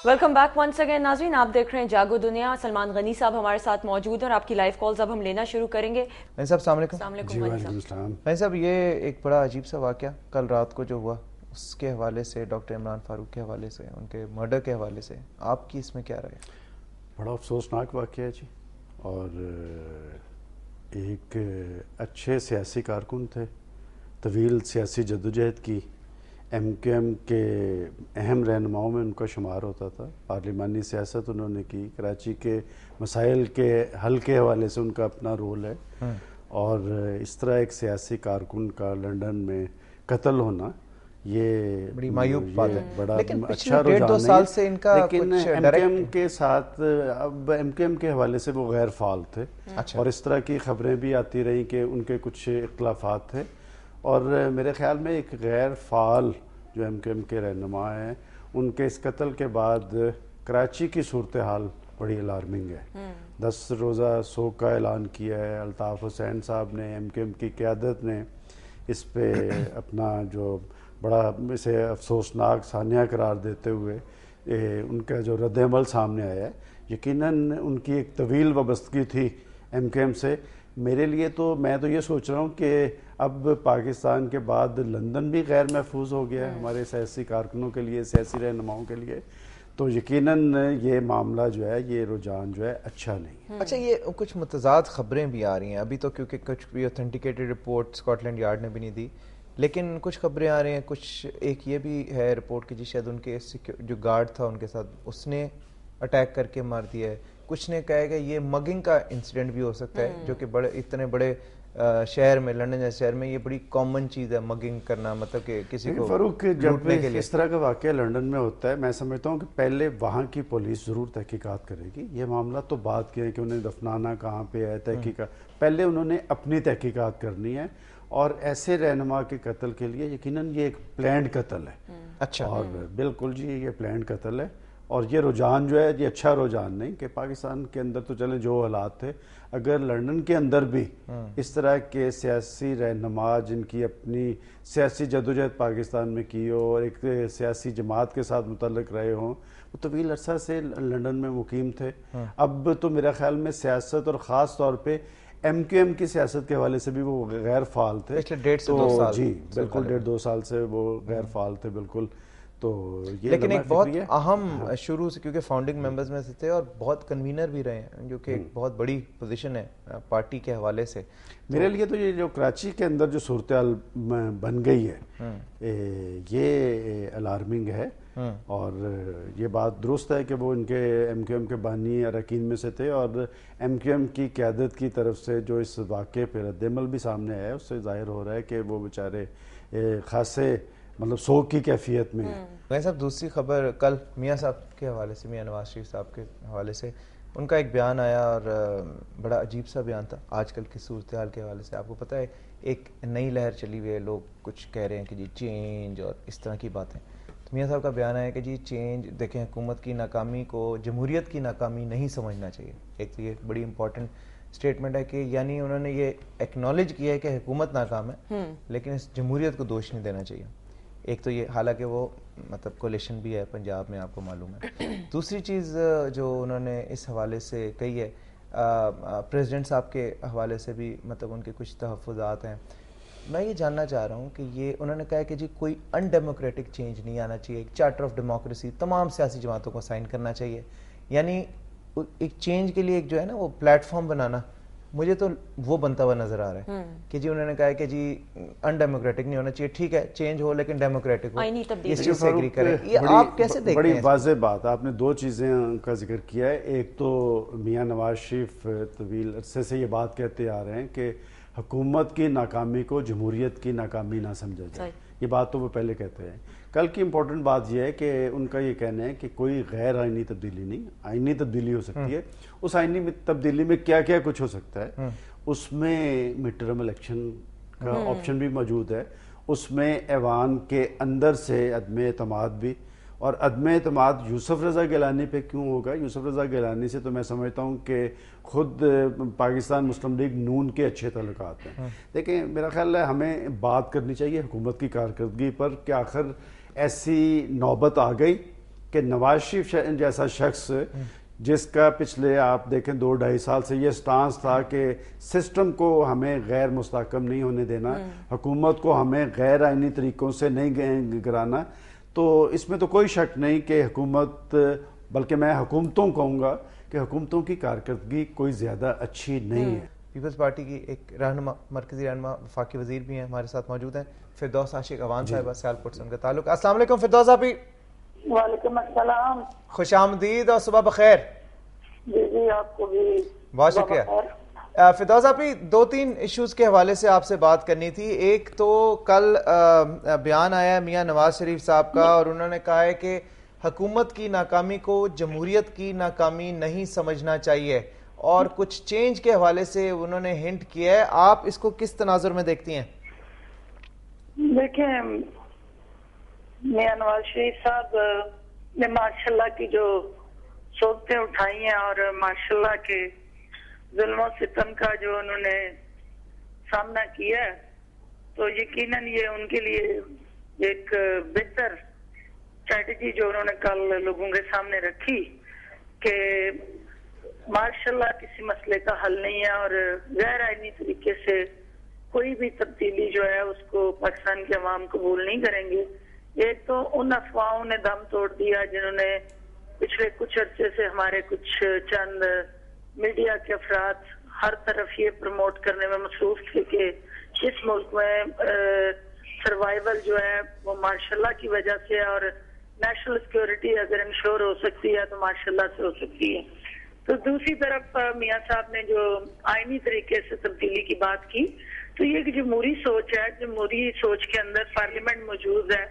Welcome back once again ناظرین، آپ دیکھ رہے ہیں جاگو دنیا. سلمان غنی صاحب ہمارے ساتھ موجود ہیں اور آپ کی لائیو کالز اب ہم لینا شروع کریں گے. غنی صاحب السلام علیکم. السلام علیکم جی غنی وعلیکم صاحب. السلام. غنی صاحب یہ ایک بڑا عجیب سا واقعہ کل رات کو جو ہوا اس کے حوالے سے، ڈاکٹر عمران فاروق کے حوالے سے، ان کے مرڈر کے حوالے سے آپ کی اس میں کیا رائے ہے؟ بڑا افسوسناک واقعہ ہے جی، اور ایک اچھے سیاسی کارکن تھے، طویل سیاسی جدوجہد کی، ایم کیو ایم کے اہم رہنماؤں میں ان کا شمار ہوتا تھا. پارلیمانی سیاست انہوں نے کی، کراچی کے مسائل کے حل کے حوالے سے ان کا اپنا رول ہے. اور اس طرح ایک سیاسی کارکن کا لنڈن میں قتل ہونا یہ بڑی معیوب بات ہے. بڑا لیکن اچھا پچھلے 1.5-2 رجحان سال ہے. سے ان کا لیکن کچھ ایم کیو ایم کے ساتھ اب ایم کیو ایم کے حوالے سے وہ غیر فعال تھے، اور اس طرح کی خبریں بھی آتی رہیں کہ ان کے کچھ اختلافات تھے. اور میرے خیال میں ایک غیر فعال جو ایم کیو ایم کے رہنما ہیں، ان کے اس قتل کے بعد کراچی کی صورتحال بڑی الارمنگ ہے. 10 روزہ سوگ کا اعلان کیا ہے الطاف حسین صاحب نے، ایم کیو ایم کی قیادت نے اس پہ اپنا جو بڑا اسے افسوسناک ثانیہ قرار دیتے ہوئے ان کا جو رد عمل سامنے آیا ہے. یقیناً ان کی ایک طویل وابستگی تھی ایم کیو ایم سے. میرے لیے تو میں تو یہ سوچ رہا ہوں کہ اب پاکستان کے بعد لندن بھی غیر محفوظ ہو گیا ہے ہمارے سیاسی کارکنوں کے لیے، سیاسی رہنماؤں کے لیے. تو یقیناً یہ معاملہ جو ہے، یہ رجحان جو ہے اچھا نہیں ہے. اچھا، یہ کچھ متضاد خبریں بھی آ رہی ہیں ابھی تو، کیونکہ کچھ بھی authenticated report Scotland Yard نے بھی نہیں دی، لیکن کچھ خبریں آ رہی ہیں. کچھ ایک یہ بھی ہے رپورٹ کہ جی شاید ان کے جو گارڈ تھا ان کے ساتھ، اس نے اٹیک کر کے مار دیا ہے. کچھ نے کہا ہے کہ یہ مگنگ کا انسیڈنٹ بھی ہو سکتا ہے، جو کہ بڑے اتنے بڑے شہر میں، لندن جیسے شہر میں یہ بڑی کامن چیز ہے مگنگ کرنا، مطلب کہ کسی کو فاروق جب لوٹنے کے لیے. اس طرح کا واقعہ لندن میں ہوتا ہے، میں سمجھتا ہوں کہ پہلے وہاں کی پولیس ضرور تحقیقات کرے گی. یہ معاملہ تو بات کی ہے کہ انہیں دفنانا کہاں پہ ہے، تحقیقات پہلے انہوں نے اپنی تحقیقات کرنی ہے. اور ایسے رہنما کے قتل کے لیے یقیناً یہ ایک پلانڈ قتل ہے. اچھا، اور بالکل جی یہ پلانڈ قتل ہے. اور یہ رجحان جو ہے یہ اچھا رجحان نہیں کہ پاکستان کے اندر تو چلیں جو حالات تھے، اگر لندن کے اندر بھی اس طرح کے سیاسی رہنما جن کی اپنی سیاسی جدوجہد پاکستان میں کی ہو اور ایک سیاسی جماعت کے ساتھ متعلق رہے ہوں، وہ طویل عرصہ سے لندن میں مقیم تھے. اب تو میرا خیال میں سیاست اور خاص طور پہ ایم کیو ایم کی سیاست کے حوالے سے بھی وہ غیر فعال تھے. پچھلے 1.5 سے 2 سال جی بالکل 1.5-2 سال سے وہ غیر فعال تھے بالکل. تو یہ لیکن ایک بہت اہم شروع سے، کیونکہ فاؤنڈنگ ممبرز میں سے تھے اور بہت کنوینر بھی رہے ہیں، جو کہ ایک بہت بڑی پوزیشن ہے پارٹی کے حوالے سے. میرے لیے تو یہ جو کراچی کے اندر جو صورتحال بن گئی ہے یہ الارمنگ ہے. اور یہ بات درست ہے کہ وہ ان کے ایم کیو ایم کے بانی اراکین میں سے تھے، اور ایم کیو ایم کی قیادت کی طرف سے جو اس واقعے پہ رد عمل بھی سامنے آیا ہے، اس سے ظاہر ہو رہا ہے کہ وہ بیچارے خاصے مطلب سوگ کی کیفیت میں ہیں. غنی صاحب دوسری خبر کل میاں صاحب کے حوالے سے، میاں نواز شریف صاحب کے حوالے سے ان کا ایک بیان آیا، اور بڑا عجیب سا بیان تھا آج کل کی صورتحال کے حوالے سے. آپ کو پتہ ہے ایک نئی لہر چلی ہوئی ہے، لوگ کچھ کہہ رہے ہیں کہ جی چینج اور اس طرح کی باتیں. تو میاں صاحب کا بیان ہے کہ جی چینج، دیکھیں حکومت کی ناکامی کو جمہوریت کی ناکامی نہیں سمجھنا چاہیے. ایک تو یہ بڑی امپورٹنٹ اسٹیٹمنٹ ہے کہ یعنی انہوں نے یہ ایکنالج کیا ہے کہ حکومت ناکام ہے، لیکن اس جمہوریت کو دوش نہیں دینا چاہیے. ایک تو یہ، حالانکہ وہ مطلب کولیشن بھی ہے پنجاب میں، آپ کو معلوم ہے. دوسری چیز جو انہوں نے اس حوالے سے کہی ہے، پریزیڈنٹ صاحب کے حوالے سے بھی مطلب ان کے کچھ تحفظات ہیں. میں یہ جاننا چاہ رہا ہوں کہ یہ انہوں نے کہا ہے کہ جی کوئی ان ڈیموکریٹک چینج نہیں آنا چاہیے، ایک چارٹر آف ڈیموکریسی تمام سیاسی جماعتوں کو سائن کرنا چاہیے. یعنی ایک چینج کے لیے ایک جو ہے نا وہ پلیٹ فارم بنانا، مجھے تو وہ بنتا ہوا نظر آ رہا ہے کہ جی انہوں نے کہا ہے کہ جی ان ڈیموکریٹک نہیں ہونا چاہیے. ٹھیک ہے چینج ہو لیکن ڈیموکریٹک ہو، اس چیز سے ایگری کریں. یہ آپ کیسے دیکھتے ہیں؟ بڑی واضح بات، آپ نے 2 چیزیں کا ذکر کیا ہے. ایک تو میاں نواز شریف طویل عرصے سے یہ بات کہتے آ رہے ہیں کہ حکومت کی ناکامی کو جمہوریت کی ناکامی نہ سمجھا جائے. یہ بات تو وہ پہلے کہتے ہیں. کل کی امپورٹنٹ بات یہ ہے کہ ان کا یہ کہنا ہے کہ کوئی غیر آئینی تبدیلی نہیں، آئینی تبدیلی ہو سکتی ہے. اس آئینی تبدیلی میں کیا کیا کچھ ہو سکتا ہے؟ اس میں مڈ ٹرم الیکشن کا آپشن بھی موجود ہے، اس میں ایوان کے اندر سے عدم اعتماد بھی. اور عدم اعتماد یوسف رضا گیلانی پہ کیوں ہوگا؟ یوسف رضا گیلانی سے تو میں سمجھتا ہوں کہ خود پاکستان مسلم لیگ نون کے اچھے تعلقات ہیں. دیکھیں میرا خیال ہے ہمیں بات کرنی چاہیے حکومت کی کارکردگی پر کہ آخر ایسی نوبت آ گئی کہ کہ نواز شریف جیسا شخص جس کا پچھلے آپ دیکھیں 2-2.5 سال سے یہ سٹانس تھا کہ سسٹم کو ہمیں غیر مستحکم نہیں ہونے دینا، حکومت کو ہمیں غیر آئینی طریقوں سے نہیں گرانا، تو اس میں تو کوئی شک نہیں کہ حکومت، بلکہ میں حکومتوں کہوں گا کہ حکومتوں کی کارکردگی کوئی زیادہ اچھی نہیں ہے۔ پیپلز پارٹی کی ایک رہنما، مرکزی رہنما، وفاقی وزیر بھی ہیں، ہمارے ساتھ موجود ہیں، فردوس عاشق اوان صاحبہ، سیالکوٹ سے ان کا تعلق۔ السلام علیکم فردوس آپ ہی۔ وعلیکم السلام۔ خوش آمدید اور صبح بخیر۔ جی آپ کو بھی بہت شکریہ۔ فردوس آپ ہی، 2-3 ایشوز کے حوالے سے آپ سے بات کرنی تھی۔ ایک تو کل بیان آیا ہے میاں نواز شریف صاحب کا، اور انہوں نے کہا ہے کہ حکومت کی ناکامی کو جمہوریت کی ناکامی نہیں سمجھنا چاہیے، اور کچھ چینج کے حوالے سے انہوں نے ہنٹ کیا ہے۔ آپ اس کو کس تناظر میں دیکھتی ہیں؟ دیکھیں، میاں نواز شریف صاحب نے ماشاءاللہ کی جو صورتیں اٹھائی ہیں اور ماشاءاللہ کے ظلم و ستم کا جو انہوں نے سامنا کیا ہے، تو یقیناً یہ ان کے لیے ایک بہتر اسٹریٹجی جو انہوں نے کل لوگوں کے سامنے رکھی کہ ماشاءاللہ کسی مسئلے کا حل نہیں ہے، اور غیر آئینی طریقے سے کوئی بھی تبدیلی جو ہے اس کو پاکستان کے عوام قبول نہیں کریں گے۔ ایک تو ان افواہوں نے دم توڑ دیا جنہوں نے پچھلے کچھ عرصے سے ہمارے کچھ چند میڈیا کے افراد ہر طرف یہ پروموٹ کرنے میں مصروف تھے کہ اس ملک میں سروائیول جو ہے وہ ماشاءاللہ کی وجہ سے، اور نیشنل سیکیورٹی اگر انشور ہو سکتی ہے تو ماشاءاللہ سے ہو سکتی ہے۔ تو دوسری طرف میاں صاحب نے جو آئینی طریقے سے تبدیلی کی بات کی، تو یہ ایک جمہوری سوچ ہے، جمہوری سوچ کے اندر پارلیمنٹ موجود ہے،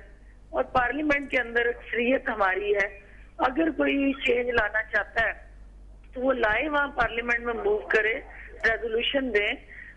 اور پارلیمنٹ کے اندر اکثریت ہماری ہے۔ اگر کوئی چینج لانا چاہتا ہے تو وہ لائے، وہاں پارلیمنٹ میں موو کرے، ریزولوشن دیں۔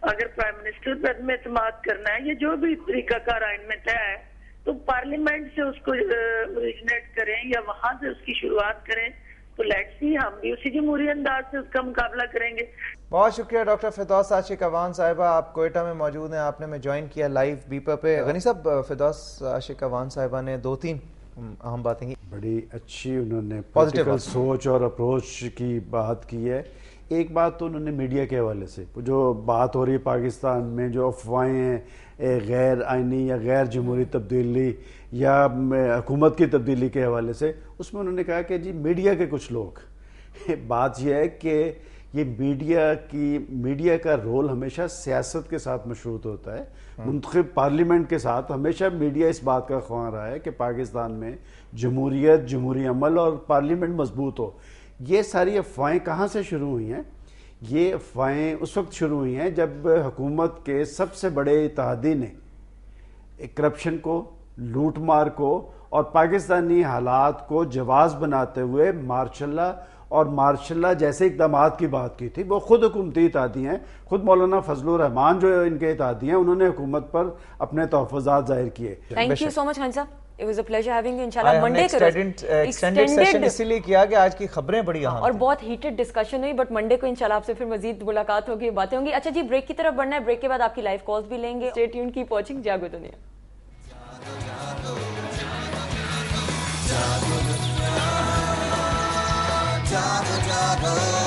اگر پرائم منسٹر پر عدم اعتماد کرنا ہے یا جو بھی طریقہ کار آئین میں طے ہے تو پارلیمنٹ سے اس کو اوریجنیٹ کریں یا وہاں سے اس کی شروعات کریں، تو لیٹس سی ہم بھی اسی جمہوری انداز سے اس کا مقابلہ کریں گے۔ بہت شکریہ ڈاکٹر فردوس عاشق اوان صاحبہ، آپ کوئٹہ میں موجود ہیں، آپ نے ہمیں جوائن کیا لائیو بیپر پہ۔ غنی صاحب، فردوس عاشق اوان صاحبہ نے 2-3 اہم باتیں کی، بڑی اچھی انہوں نے پولیٹیکل سوچ اور اپروچ کی بات کی ہے۔ ایک بات تو انہوں نے میڈیا کے حوالے سے جو بات ہو رہی ہے پاکستان میں، جو افواہیں ہیں غیر آئینی یا غیر جمہوری تبدیلی یا حکومت کی تبدیلی کے حوالے سے، اس میں انہوں نے کہا کہ جی میڈیا کے کچھ لوگ، بات یہ ہے کہ یہ میڈیا کا رول ہمیشہ سیاست کے ساتھ مشروط ہوتا ہے، منتخب پارلیمنٹ کے ساتھ ہمیشہ میڈیا اس بات کا خواہاں رہا ہے کہ پاکستان میں جمہوریت، جمہوری عمل اور پارلیمنٹ مضبوط ہو۔ یہ ساری افواہیں کہاں سے شروع ہوئی ہیں؟ یہ افواہیں اس وقت شروع ہوئی ہیں جب حکومت کے سب سے بڑے اتحادی نے کرپشن کو، لوٹ مار کو اور پاکستانی حالات کو جواز بناتے ہوئے مارشل لا جیسے اقدامات کی بات کی تھی۔ وہ خود حکومتی اتحادی ہیں، خود مولانا فضل الرحمان جو ان کے اتحادی ہیں، انہوں نے حکومت پر اپنے تحفظات ظاہر کیے۔ تھینک یو سو مچ خان صاحب، it was a pleasure having you. انشاءاللہ منڈے کو ایکسٹینڈڈ سیشن اسی لیے کیا کہ آج کی خبریں بڑی اہم اور بہت ہیٹڈ ڈسکشن ہوئی، بٹ منڈے کو انشاءاللہ آپ سے پھر مزید ملاقات ہوگی، باتیں ہوں گی۔ اچھا جی، بریک کی طرف بڑھنا ہے، بریک کے بعد آپ کی لائیو کالز بھی لیں گے۔ اسٹے ٹیونڈ، کیپ واچنگ جاگو دنیا۔ Jago,